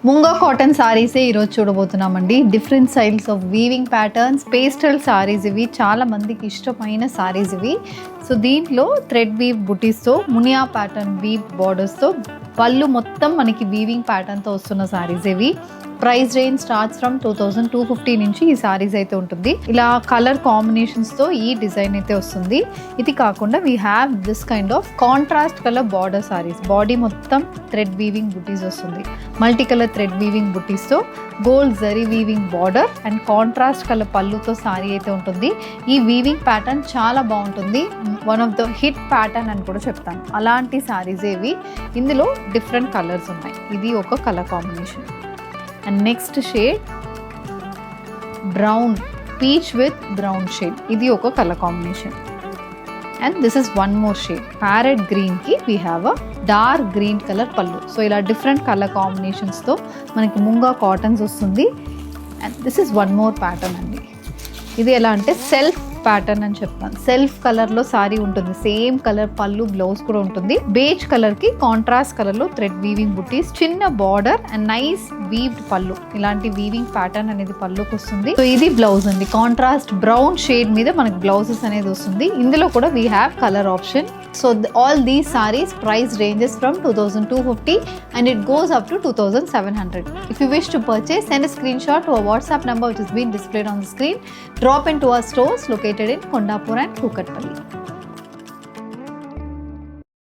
Munga cotton సారీసే ఈరోజు చూడబోతున్నామండి. Different styles of weaving patterns, pastel saris ఇవి చాలా మందికి ఇష్టమైన సారీస్ ఇవి. సో దీంట్లో థ్రెడ్ వీవ్ బుటీస్తో, మునియా ప్యాటర్న్ వీవ్ బార్డర్స్తో, పళ్ళు మొత్తం మనకి వీవింగ్ ప్యాటర్న్తో వస్తున్న సారీస్ ఇవి. ప్రైస్ రేంజ్ స్టార్ట్స్ ఫ్రమ్ 2250 నుంచి ఈ సారీస్ అయితే ఉంటుంది. ఇలా కలర్ కాంబినేషన్స్తో ఈ డిజైన్ అయితే వస్తుంది. ఇది కాకుండా we have this kind of contrast colour border saris. Body మొత్తం థ్రెడ్ వీవింగ్ బుటీస్ వస్తుంది. మల్టీ కలర్ థ్రెడ్ వీవింగ్ బుటీస్తో gold zari weaving border and contrast colour పళ్ళుతో సారీ అయితే ఉంటుంది. ఈ వీవింగ్ ప్యాటర్న్ చాలా బాగుంటుంది. One of the hit pattern అని కూడా చెప్తాను. అలాంటి సారీస్ ఏవి. ఇందులో డిఫరెంట్ కలర్స్ ఉన్నాయి. ఇది ఒక colour combination. And next shade brown, peach with brown shade. ఇది ఒక colour combination. And this is one more shade. Parrot గ్రీన్కి we have a dark green colour pallu. So ఇలా డిఫరెంట్ కలర్ కాంబినేషన్స్తో మనకి ముంగా కాటన్స్ వస్తుంది. And this is one more pattern అండి. ఇది ఎలా అంటే సెల్ఫ్ ప్యాటర్న్ అని చెప్తాను. సెల్ఫ్ కలర్లో సారీ ఉంటుంది. సేమ్ కలర్ పళ్ళు, బ్లౌజ్ కూడా ఉంటుంది. బేజ్ కలర్కి కాంట్రాస్ట్ కలర్లో థ్రెడ్ వీవింగ్ బుటీస్, చిన్న బార్డర్ అండ్ నైస్ వీవ్డ్ పళ్ళు. ఇలాంటి వీవింగ్ ప్యాటర్న్ అనేది పళ్ళుకి వస్తుంది. సో ఇది బ్లౌజ్ అండి. కాంట్రాస్ట్ బ్రౌన్ షేడ్ మీద మనకి బ్లౌజెస్ అనేది వస్తుంది. ఇందులో కూడా we have colour option. So all these sarees price ranges from 2250 and it goes up to 2700. If you wish to purchase, send a screenshot to our WhatsApp number which is being displayed on the screen. Drop into our stores located in Kondapur and Kukatpalli.